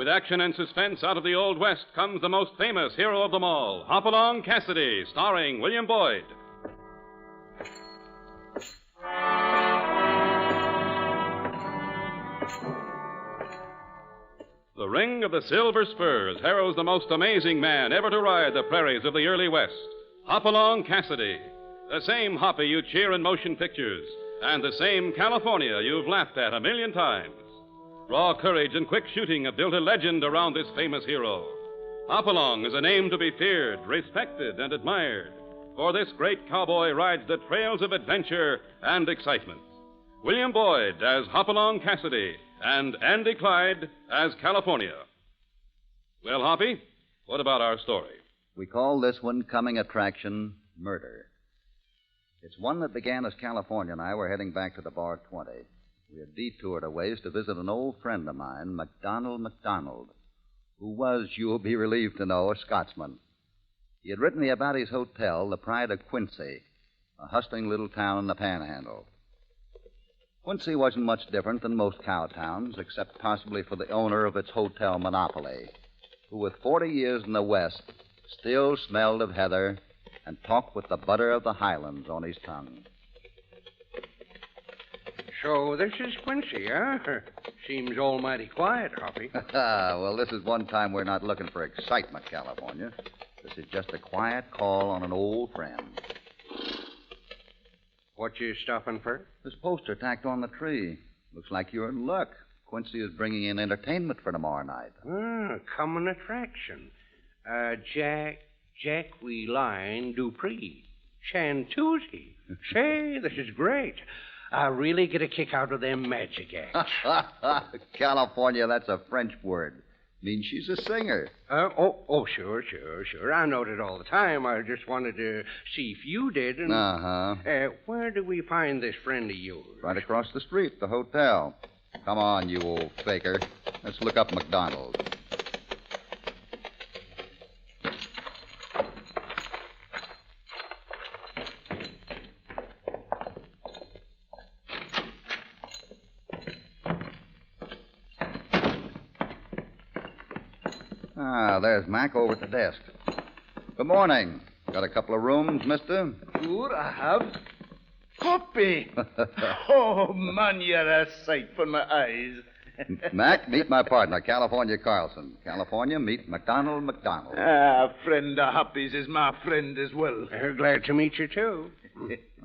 With action and suspense out of the Old West comes the most famous hero of them all, Hopalong Cassidy, starring William Boyd. The ring of the silver spurs heralds the most amazing man ever to ride the prairies of the early West, Hopalong Cassidy. The same Hoppy you cheer in motion pictures, and the same California you've laughed at a million times. Raw courage and quick shooting have built a legend around this famous hero. Hopalong is a name to be feared, respected, and admired, for this great cowboy rides the trails of adventure and excitement. William Boyd as Hopalong Cassidy, and Andy Clyde as California. Well, Hoppy, what about our story? We call this one Coming Attraction Murder. It's one that began as California and I were heading back to the Bar 20. We had detoured a ways to visit an old friend of mine, MacDonald, who was, you'll be relieved to know, a Scotsman. He had written me about his hotel, the Pride of Quincy, a hustling little town in the Panhandle. Quincy wasn't much different than most cow towns, except possibly for the owner of its hotel monopoly, who with 40 years in the West still smelled of heather and talked with the butter of the Highlands on his tongue. So this is Quincy, huh? Seems almighty quiet, Hoppy. Well, this is one time we're not looking for excitement, California. This is just a quiet call on an old friend. What you stopping for? This poster tacked on the tree. Looks like you're in luck. Quincy is bringing in entertainment for tomorrow night. Common attraction. Jack we line Dupree. Chantusi. Say, this is great. I really get a kick out of them magic acts. California, that's a French word. Means she's a singer. Sure. I know it all the time. I just wanted to see if you did. And, where do we find this friend of yours? Right across the street, the hotel. Come on, you old faker. Let's look up MacDonald. There's Mac over at the desk. Good morning. Got a couple of rooms, mister? Sure, I have. Hoppy! Oh, man, you're a sight for my eyes. Mac, meet my partner, California Carlson. California, meet MacDonald. A friend of Hoppy's is my friend as well. Glad to meet you, too.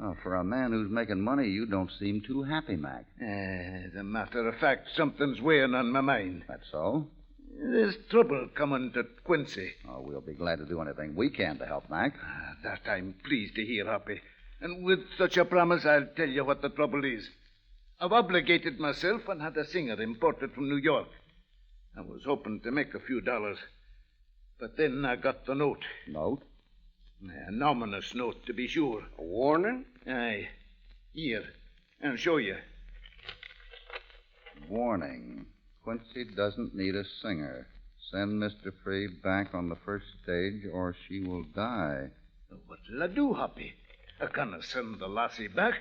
Oh, for a man who's making money, you don't seem too happy, Mac. As a matter of fact, something's weighing on my mind. That's so? There's trouble coming to Quincy. Oh, we'll be glad to do anything we can to help, Mac. That I'm pleased to hear, Hoppy. And with such a promise, I'll tell you what the trouble is. I've obligated myself and had a singer imported from New York. I was hoping to make a few dollars. But then I got the note. Note? An ominous note, to be sure. A warning? Aye. Here. I'll show you. Warning. Quincy doesn't need a singer. Send Mr. Free back on the first stage or she will die. What'll I do, Hoppy? I can't send the lassie back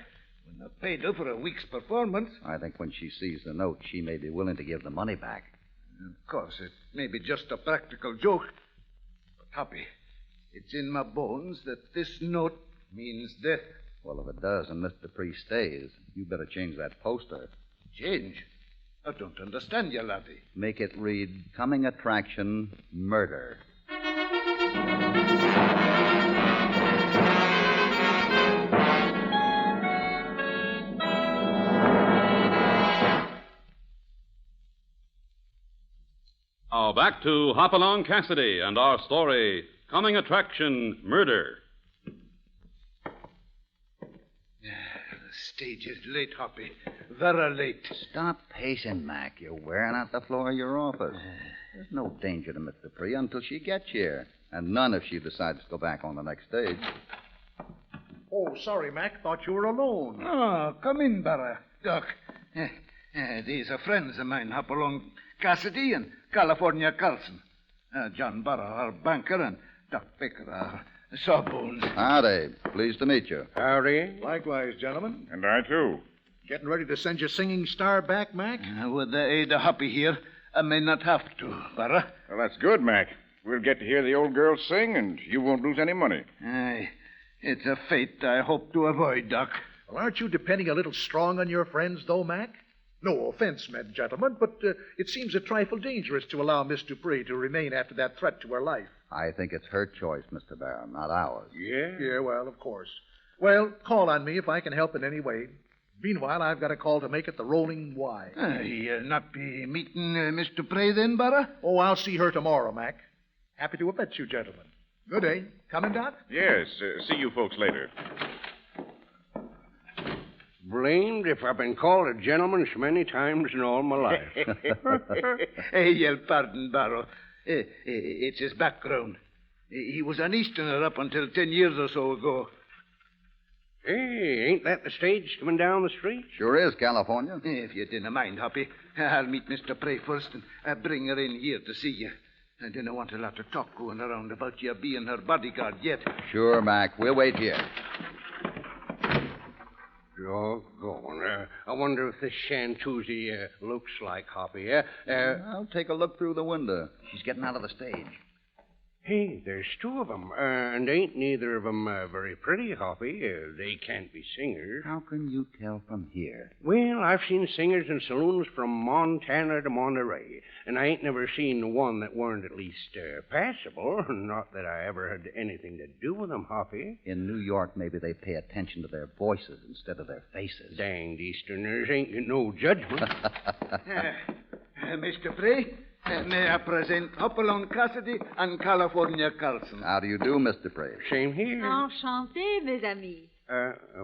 when I paid her for a week's performance. I think when she sees the note, she may be willing to give the money back. Of course, it may be just a practical joke. But, Hoppy, it's in my bones that this note means death. Well, if it does and Mr. Free stays, you better change that poster. Change? I don't understand you, laddie. Make it read, Coming Attraction, Murder. Now back to Hopalong Cassidy and our story, Coming Attraction, Murder. The stage is late, Hoppy. Very late. Stop pacing, Mac. You're wearing out the floor of your office. There's no danger to Mr. Free until she gets here. And none if she decides to go back on the next stage. Oh, sorry, Mac. Thought you were alone. Oh, come in, Barra. Doc, these are friends of mine, Hopalong Cassidy and California Carlson. John Barra, our banker, and Doc Baker, our sawbones. Howdy. Pleased to meet you. Howdy. Likewise, gentlemen. And I, too. Getting ready to send your singing star back, Mac? With the aid of Hoppy here, I may not have to, Barra. Well, that's good, Mac. We'll get to hear the old girl sing, and you won't lose any money. Aye. It's a fate I hope to avoid, Doc. Well, aren't you depending a little strong on your friends, though, Mac? No offense meant, gentlemen, but it seems a trifle dangerous to allow Miss Dupree to remain after that threat to her life. I think it's her choice, Mr. Barham, not ours. Yeah? Yeah, well, of course. Well, call on me if I can help in any way. Meanwhile, I've got a call to make at the Rolling Y. You'll not be meeting Miss Dupree then, Barra? Oh, I'll see her tomorrow, Mac. Happy to have met you, gentlemen. Good day. Coming, Doc? Yes, see you folks later. Blamed if I've been called a gentleman so many times in all my life. Hey, your pardon, Barrow. It's his background. He was an Easterner up until 10 years or so ago. Hey, ain't that the stage coming down the street? Sure is, California. If you didn't mind, Hoppy, I'll meet Miss Dupree first and bring her in here to see you. I didn't want a lot of talk going around about you being her bodyguard yet. Sure, Mac. We'll wait here. Doggone. I wonder if this Shantuzi looks like Hoppy. I'll take a look through the window. She's getting out of the stage. Hey, there's two of them, and ain't neither of them very pretty, Hoppy. They can't be singers. How can you tell from here? Well, I've seen singers in saloons from Montana to Monterey, and I ain't never seen one that weren't at least passable. Not that I ever had anything to do with them, Hoppy. In New York, maybe they pay attention to their voices instead of their faces. Danged Easterners ain't no judgment. Miss Dupree, may I present Hopalong Cassidy and California Carlson. How do you do, Mr. Dupree? Same here. Enchanté, mes amis.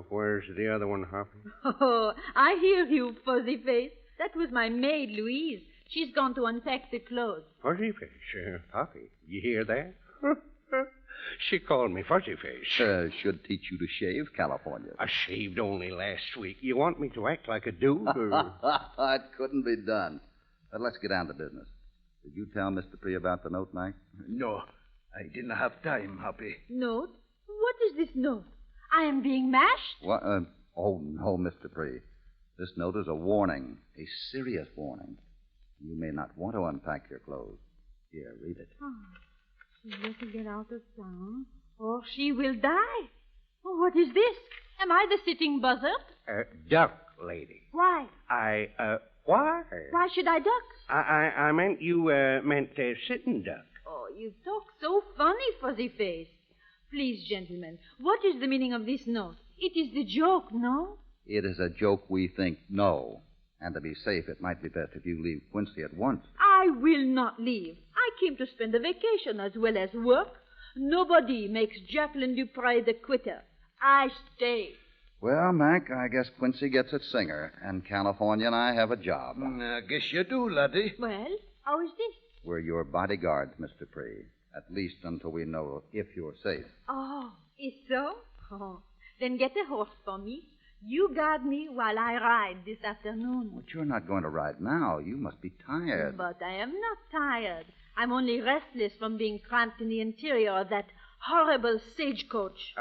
Where's the other one, Hoppy? Oh, I hear you, Fuzzy Face. That was my maid, Louise. She's gone to unpack the clothes. Fuzzy Face? Hoppy, you hear that? She called me Fuzzy Face. Should teach you to shave, California. I shaved only last week. You want me to act like a dude? Or... It couldn't be done. But let's get down to business. Did you tell Mr. Dupree about the note, Mike? No, I didn't have time, Hoppy. Note? What is this note? I am being mashed? What? Oh, no, Mr. Dupree. This note is a warning, a serious warning. You may not want to unpack your clothes. Here, read it. Oh, she will get out of town, or she will die. Oh, what is this? Am I the sitting buzzard? Duck, lady. Why? Why? Why should I duck? I meant you meant sitting duck. Oh, you talk so funny, Fuzzy Face. Please, gentlemen, what is the meaning of this note? It is the joke, no? It is a joke, we think, no. And to be safe, it might be best if you leave Quincy at once. I will not leave. I came to spend a vacation as well as work. Nobody makes Jacqueline Dupree the quitter. I stay. Well, Mac, I guess Quincy gets its singer, and California and I have a job. I guess you do, laddie. Well, how is this? We're your bodyguards, Mr. Dupree. At least until we know if you're safe. Oh, is so? Oh, then get a horse for me. You guard me while I ride this afternoon. But you're not going to ride now. You must be tired. But I am not tired. I'm only restless from being cramped in the interior of that horrible stagecoach.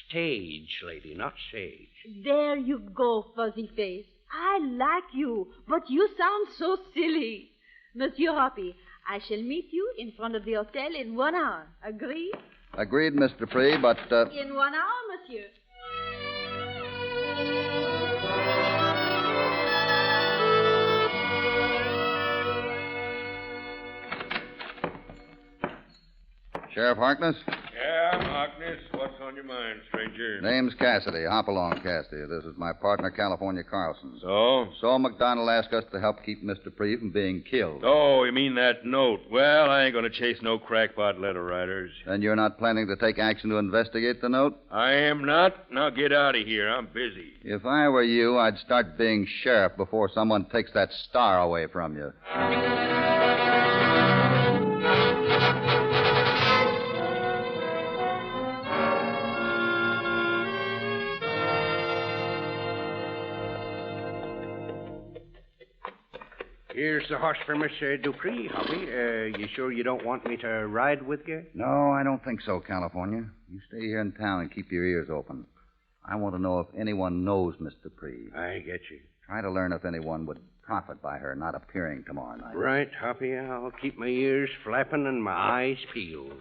Stage, lady, not sage. There you go, Fuzzy Face. I like you, but you sound so silly. Monsieur Hoppy, I shall meet you in front of the hotel in 1 hour. Agree? Agreed, Mr. Dupree, but... In 1 hour, monsieur. Sheriff Harkness? Yeah, Harkness. What's on your mind, stranger? Name's Cassidy, Hopalong Cassidy. This is my partner, California Carlson. So? So McDonald asked us to help keep Mr. Dupree from being killed. Oh, you mean that note? Well, I ain't going to chase no crackpot letter writers. And you're not planning to take action to investigate the note? I am not. Now get out of here. I'm busy. If I were you, I'd start being sheriff before someone takes that star away from you. Here's the horse for Miss Dupree, Hoppy. You sure you don't want me to ride with you? No, I don't think so, California. You stay here in town and keep your ears open. I want to know if anyone knows Mr. Dupree. I get you. Try to learn if anyone would profit by her not appearing tomorrow night. Right, Hoppy. I'll keep my ears flapping and my eyes peeled.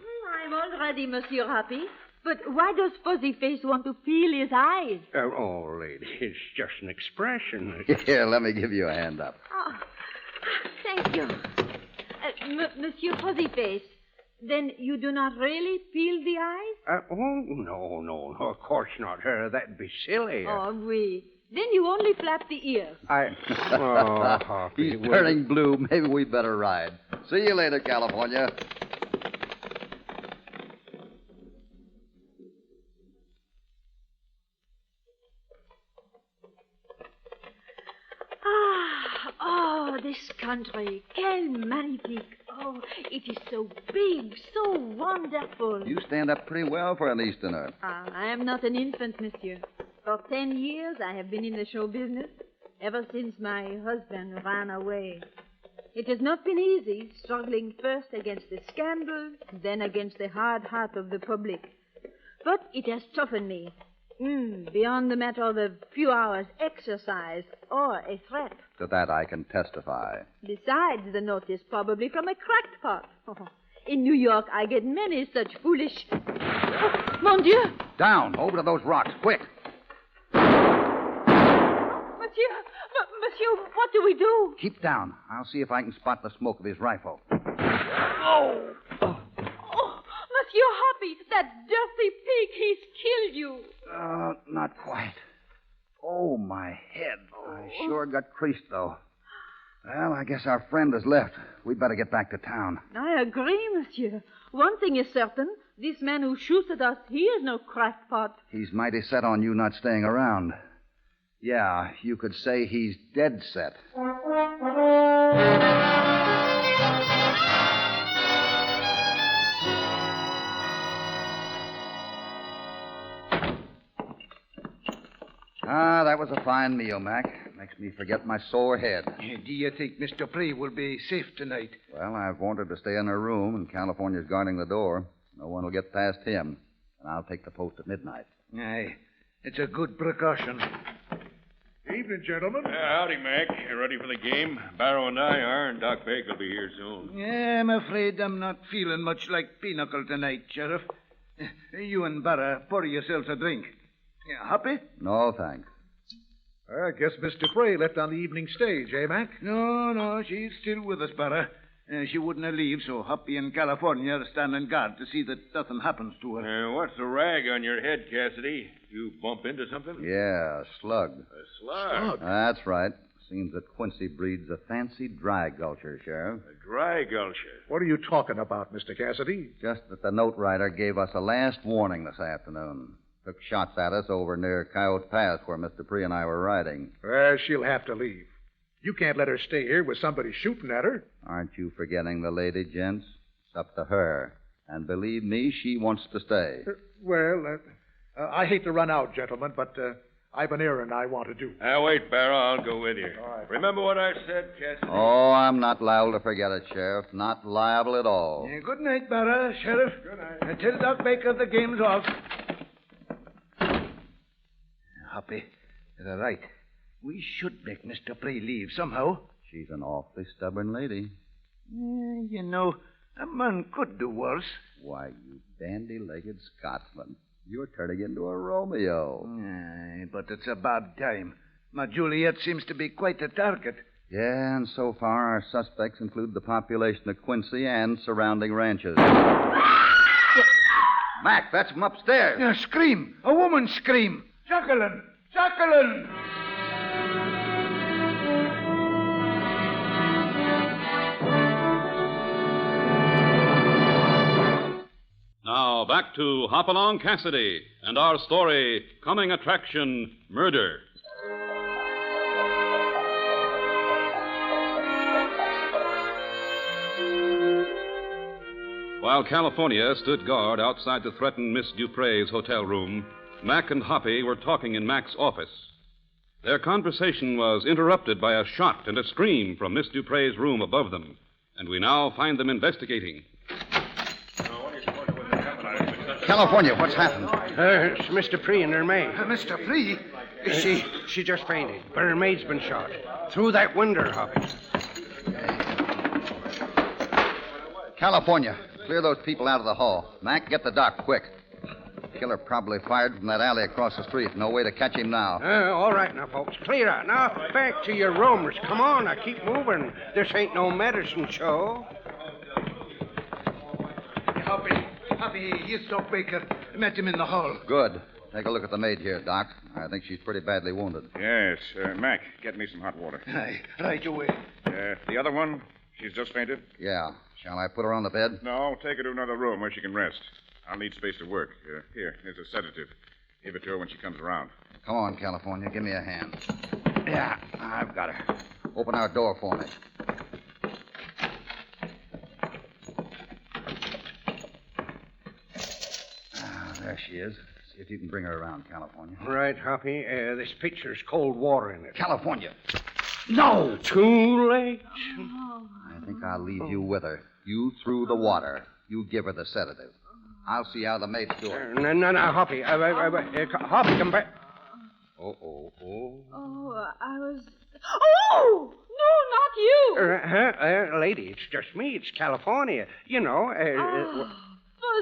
I'm all ready, Monsieur Hoppy. But why does Fuzzy Face want to peel his eyes? Oh, lady, it's just an expression. Here, let me give you a hand up. Oh, thank you. Monsieur Fuzzy Face, then you do not really peel the eyes? No, of course not. That'd be silly. Oh, oui. Then you only flap the ears. Oh, Hoppy. He's turning blue. Maybe we'd better ride. See you later, California. Oh, this country. Quel magnifique. Oh, it is so big, so wonderful. You stand up pretty well for an Easterner. I am not an infant, monsieur. For 10 years, I have been in the show business, ever since my husband ran away. It has not been easy, struggling first against the scandal, then against the hard heart of the public. But it has toughened me. Beyond the matter of a few hours' exercise or a threat. To that I can testify. Besides the notice, probably from a cracked pot. In New York, I get many such foolish... Oh, mon Dieu! Down, over to those rocks, quick. Monsieur, what do we do? Keep down. I'll see if I can spot the smoke of his rifle. Oh, Monsieur Hoppy, that dirty pig, he's killed you. Not quite. Oh, my head. I sure got creased, though. Well, I guess our friend has left. We'd better get back to town. I agree, monsieur. One thing is certain. This man who shoots at us, he is no crackpot. He's mighty set on you not staying around. Yeah, you could say he's dead set. That was a fine meal, Mac. Makes me forget my sore head. Do you think Mr. Pree will be safe tonight? Well, I've warned her to stay in her room, and California's guarding the door. No one will get past him, and I'll take the post at midnight. Aye, it's a good precaution. Evening, gentlemen. Howdy, Mac. You ready for the game? Barrow and I are, and Doc Bake will be here soon. Yeah, I'm afraid I'm not feeling much like Pinochle tonight, Sheriff. You and Barra, pour yourselves a drink. Hoppy? No, thanks. I guess Miss Dupre left on the evening stage, eh, Mac? No, she's still with us, Barra. She wouldn't leave, so Hoppy and California are standing guard to see that nothing happens to her. What's the rag on your head, Cassidy? You bump into something? Yeah, a slug. A slug? That's right. Seems that Quincy breeds a fancy dry gulcher, Sheriff. A dry gulcher? What are you talking about, Mr. Cassidy? Just that the note writer gave us a last warning this afternoon. Took shots at us over near Coyote Pass where Mr. Pree and I were riding. Well, she'll have to leave. You can't let her stay here with somebody shooting at her. Aren't you forgetting the lady, gents? It's up to her. And believe me, she wants to stay. I hate to run out, gentlemen, but I've an errand I want to do. Wait, Barrow. I'll go with you. All right. Remember what I said, Cassidy? Oh, I'm not liable to forget it, Sheriff. Not liable at all. Good night, Barra, Sheriff. Good night. Tell Doc Baker the game's off. Hoppy, they're right. We should make Mr. Pree leave somehow. She's an awfully stubborn lady. You know, a man could do worse. Why, you bandy-legged Scotsman. You're turning into a Romeo. Aye, but it's a bad time. My Juliet seems to be quite a target. Yeah, and so far our suspects include the population of Quincy and surrounding ranches. Mac, that's from upstairs. A scream. A woman's scream. Jacqueline! Jacqueline! Now, back to Hopalong Cassidy and our story, Coming Attraction, Murder. While California stood guard outside the threatened Miss Dupre's hotel room, Mac and Hoppy were talking in Mac's office. Their conversation was interrupted by a shot and a scream from Miss Dupre's room above them, and we now find them investigating. California, what's happened? It's Miss Dupree and her maid. Mr. Dupree? Is she... She just fainted, but her maid's been shot. Through that window, Hoppy. California, clear those people out of the hall. Mac, get the doc, quick. Killer probably fired from that alley across the street. No way to catch him now. All right now, folks. Clear out. Now, back to your rooms. Come on, now, keep moving. This ain't no medicine show. Hoppy, here's Doc Baker. Met him in the hall. Good. Take a look at the maid here, Doc. I think she's pretty badly wounded. Yes. Mac, get me some hot water. Aye, right away. The other one, she's just fainted? Yeah. Shall I put her on the bed? No, take her to another room where she can rest. I'll need space to work. Here's a sedative. Give it to her when she comes around. Come on, California. Give me a hand. Yeah, I've got her. Open our door for me. There she is. See if you can bring her around, California. Right, Hoppy. This picture's cold water in it. California! No! Too late. I think I'll leave you with her. You through the water. You give her the sedative. I'll see how the maid's doing. No, Hoppy. Hoppy, come back. Oh. Oh, I was... Oh! No, not you! Lady, it's just me. It's California. You know,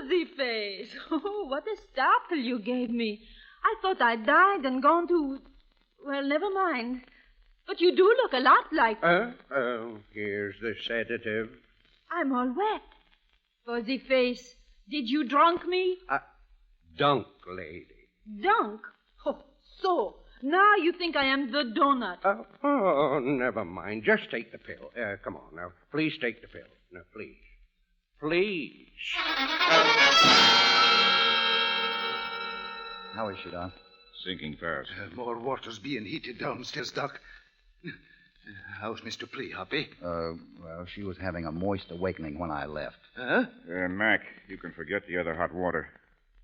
Fuzzy face. Oh, what a startle you gave me. I thought I'd died and gone to... Well, never mind. But you do look a lot like... Here's the sedative. I'm all wet. Fuzzy face, did you drunk me? Dunk, lady. Dunk? Oh, so. Now you think I am the donut. Never mind. Just take the pill. Come on, now. Please take the pill. Now, please. Please. How is she, Doc? Sinking fast. More water's being heated downstairs, Doc. How's Mr. Dupree, Hoppy? Well, she was having a moist awakening when I left. Huh? Mac, you can forget the other hot water.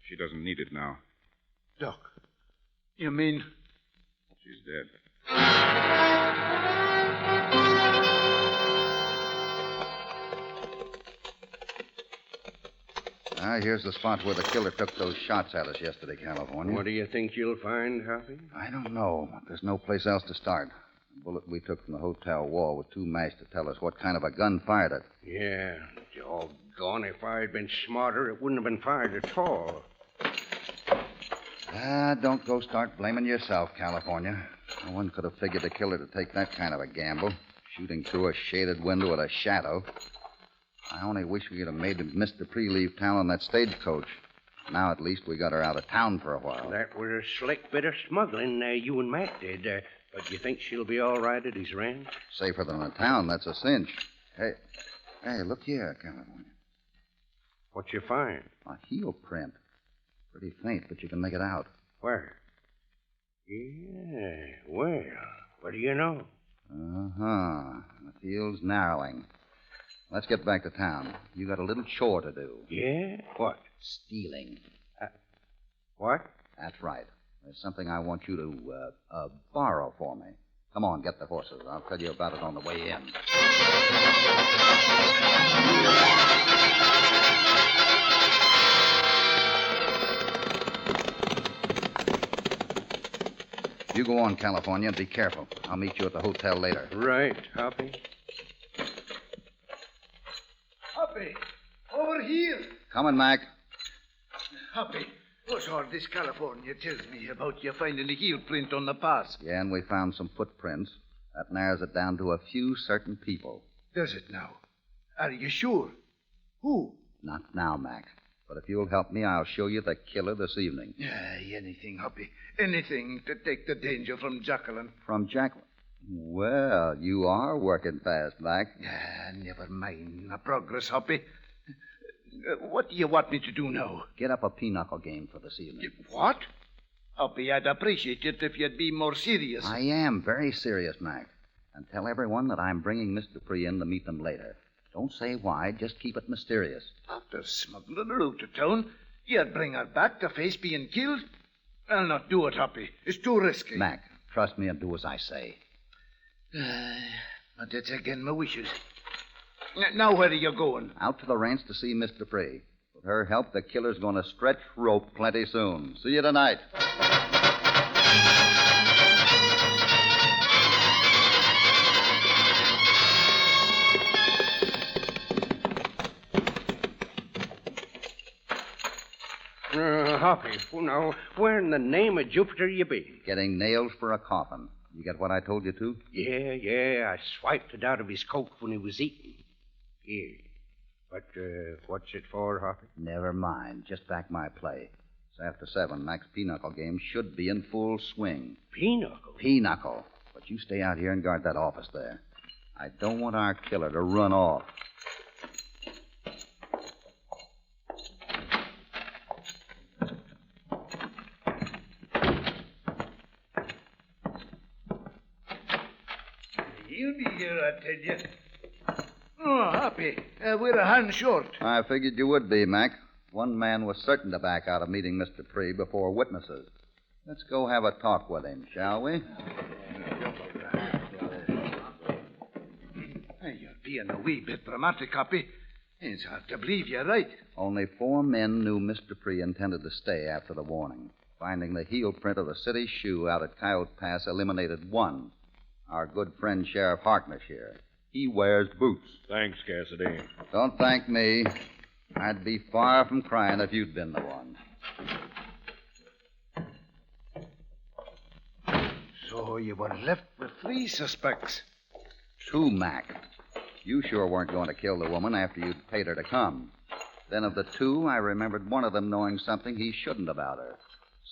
She doesn't need it now. Doc, you mean... She's dead. Here's the spot where the killer took those shots at us yesterday, California. What do you think you'll find, Hoppy? I don't know. There's no place else to start. The bullet we took from the hotel wall was too mashed to tell us what kind of a gun fired it. Yeah, doggone. If I'd been smarter, it wouldn't have been fired at all. Don't go start blaming yourself, California. No one could have figured the killer to take that kind of a gamble, shooting through a shaded window at a shadow. I only wish we could have made Miss Dupree leave town on that stagecoach. Now, at least, we got her out of town for a while. That was a slick bit of smuggling you and Matt did. But you think she'll be all right at his ranch? Safer than the town, that's a cinch. Hey, look here, California. What you find? A heel print. Pretty faint, but you can make it out. Where? Yeah, well, what do you know? Uh-huh. The field's narrowing. Let's get back to town. You got a little chore to do. Yeah? What? Stealing. What? That's right. There's something I want you to borrow for me. Come on, get the horses. I'll tell you about it on the way in. You go on, California, and be careful. I'll meet you at the hotel later. Right, Hoppy. Hoppy, over here. Coming, Mac. Hoppy, what's all this California tells me about you finding a heel print on the pass? Yeah, and we found some footprints. That narrows it down to a few certain people. Does it now? Are you sure? Who? Not now, Mac. But if you'll help me, I'll show you the killer this evening. Anything, Hoppy. Anything to take the danger from Jacqueline. From Jacqueline? Well, you are working fast, Mac. Never mind the progress, Hoppy. What do you want me to do now? Get up a pinochle game for this evening. What? Hoppy, I'd appreciate it if you'd be more serious. I am very serious, Mac. And tell everyone that I'm bringing Miss Dupree in to meet them later. Don't say why, just keep it mysterious. After smuggling her out of town, you'd bring her back to face being killed? I'll not do it, Hoppy. It's too risky. Mac, trust me and do as I say. But it's again my wishes. Now, where are you going? Out to the ranch to see Miss Dupree. We'll her help, the killer's going to stretch rope plenty soon. See you tonight. Hoppy, now, where in the name of Jupiter you been? Getting nails for a coffin. You get what I told you to? Yeah, I swiped it out of his coat when he was eating. Here. But, what's it for, Hoppy? Never mind. Just back my play. It's after 7. Mac's pinochle game should be in full swing. Pinochle? Pinochle. But you stay out here and guard that office there. I don't want our killer to run off. He'll be here, I tell you. Oh, Hoppy, we're a hand short. I figured you would be, Mac. One man was certain to back out of meeting Mr. Pree before witnesses. Let's go have a talk with him, shall we? You're being a wee bit dramatic, Hoppy. It's hard to believe you're right. Only 4 men knew Mr. Pree intended to stay after the warning. Finding the heel print of the city shoe out at Coyote Pass eliminated 1. Our good friend Sheriff Harkness here. He wears boots. Thanks, Cassidy. Don't thank me. I'd be far from crying if you'd been the one. So you were left with 3 suspects. 2, Mac. You sure weren't going to kill the woman after you'd paid her to come. Then of the 2, I remembered one of them knowing something he shouldn't about her.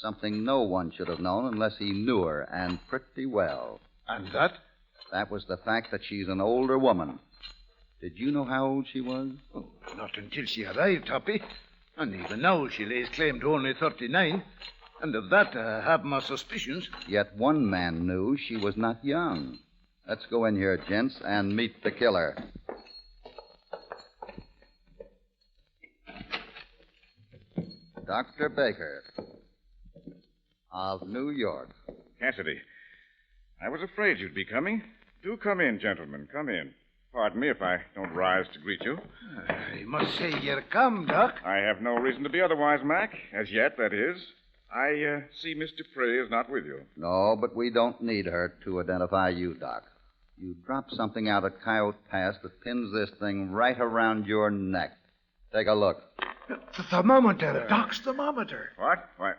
Something no one should have known unless he knew her, and pretty well. And that? That was the fact that she's an older woman. Did you know how old she was? Oh, not until she arrived, Hoppy. And even now she lays claim to only 39. And of that, I have my suspicions. Yet one man knew she was not young. Let's go in here, gents, and meet the killer. Dr. Baker of New York. Cassidy, I was afraid you'd be coming. Do come in, gentlemen. Come in. Pardon me if I don't rise to greet you. I must say you're calm, Doc. I have no reason to be otherwise, Mac. As yet, that is. I see Mr. Prey is not with you. No, but we don't need her to identify you, Doc. You dropped something out at Coyote Pass that pins this thing right around your neck. Take a look. The thermometer. Doc's thermometer. What? Why,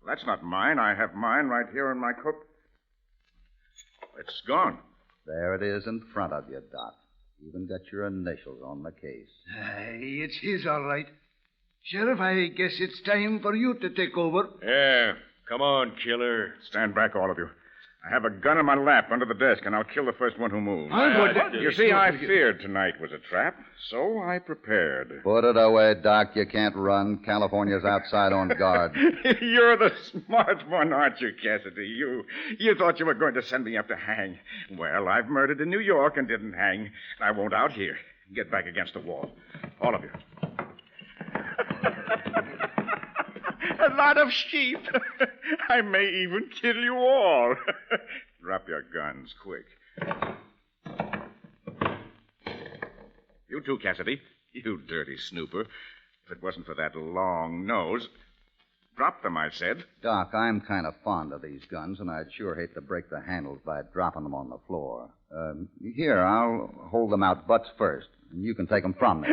that's not mine. I have mine right here in my coat. It's gone. There it is in front of you, Doc. Even got your initials on the case. It's his, all right. Sheriff, I guess it's time for you to take over. Yeah, come on, killer. Stand back, all of you. I have a gun in my lap under the desk, and I'll kill the first one who moves. You see, I feared tonight was a trap, so I prepared. Put it away, Doc. You can't run. California's outside on guard. You're the smart one, aren't you, Cassidy? You thought you were going to send me up to hang. Well, I've murdered in New York and didn't hang. I won't out here. Get back against the wall. All of you. A lot of sheep. I may even kill you all. Drop your guns, quick. You too, Cassidy. You dirty snooper. If it wasn't for that long nose. Drop them, I said. Doc, I'm kind of fond of these guns, and I'd sure hate to break the handles by dropping them on the floor. Here, I'll hold them out butts first, and you can take them from me.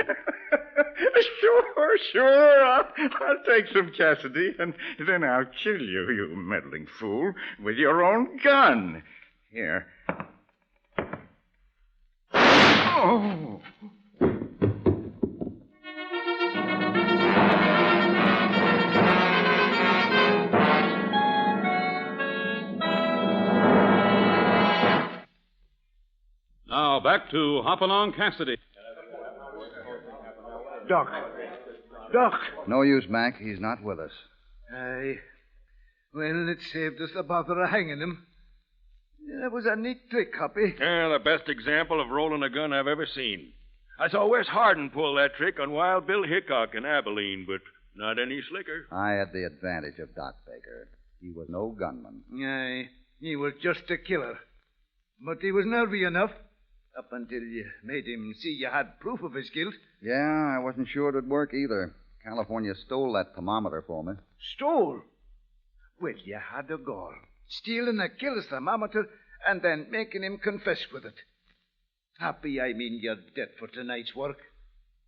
Sure. I'll take some, Cassidy, and then I'll kill you, you meddling fool, with your own gun. Here. Oh! Now back to Hopalong Cassidy. Doc. No use, Mac. He's not with us. Aye. Well, it saved us the bother of hanging him. That was a neat trick, Hoppy. Yeah, the best example of rolling a gun I've ever seen. I saw Wes Hardin pull that trick on Wild Bill Hickok in Abilene, but not any slicker. I had the advantage of Doc Baker. He was no gunman. Aye. He was just a killer. But he was nervy enough. Up until you made him see you had proof of his guilt. Yeah, I wasn't sure it would work either. California stole that thermometer for me. Stole? Well, you had a gall. Stealing a killer's thermometer and then making him confess with it. Happy, I mean, you're dead for tonight's work.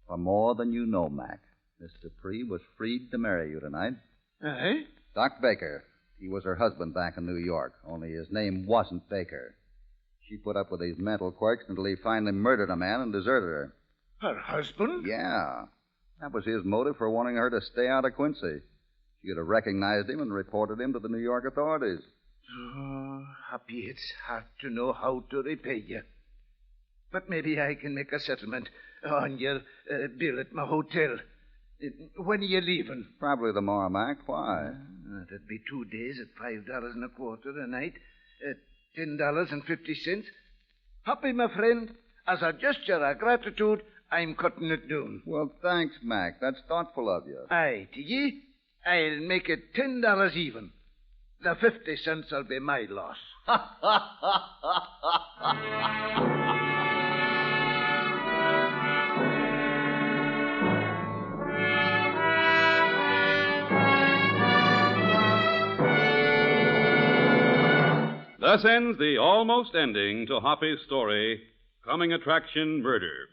For more than you know, Mac. Miss Dupree was freed to marry you tonight. Eh? Doc Baker. He was her husband back in New York, only his name wasn't Baker. She put up with these mental quirks until he finally murdered a man and deserted her. Her husband? Yeah. That was his motive for wanting her to stay out of Quincy. She could have recognized him and reported him to the New York authorities. Oh, Happy, it's hard to know how to repay you. But maybe I can make a settlement on your bill at my hotel. When are you leaving? Probably tomorrow, Mac. Why? That'd be 2 days at $5.25 a night. $10.50. Happy, my friend, as a gesture of gratitude, I'm cutting it down. Well, thanks, Mac. That's thoughtful of you. Aye, to ye, I'll make it $10 even. The 50 cents will be my loss. Thus ends the almost ending to Hoppy's story, Coming Attraction Murder.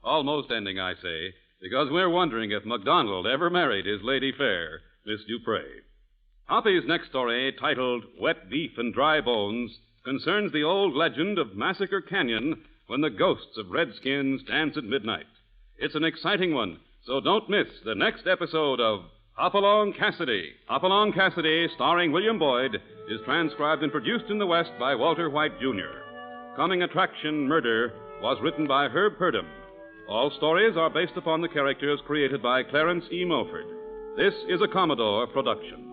Almost ending, I say, because we're wondering if MacDonald ever married his lady fair, Miss Dupree. Hoppy's next story, titled Wet Beef and Dry Bones, concerns the old legend of Massacre Canyon when the ghosts of redskins dance at midnight. It's an exciting one, so don't miss the next episode of Hopalong Cassidy. Hopalong Cassidy, starring William Boyd, is transcribed and produced in the West by Walter White, Jr. Coming Attraction Murder was written by Herb Purdom. All stories are based upon the characters created by Clarence E. Mulford. This is a Commodore production.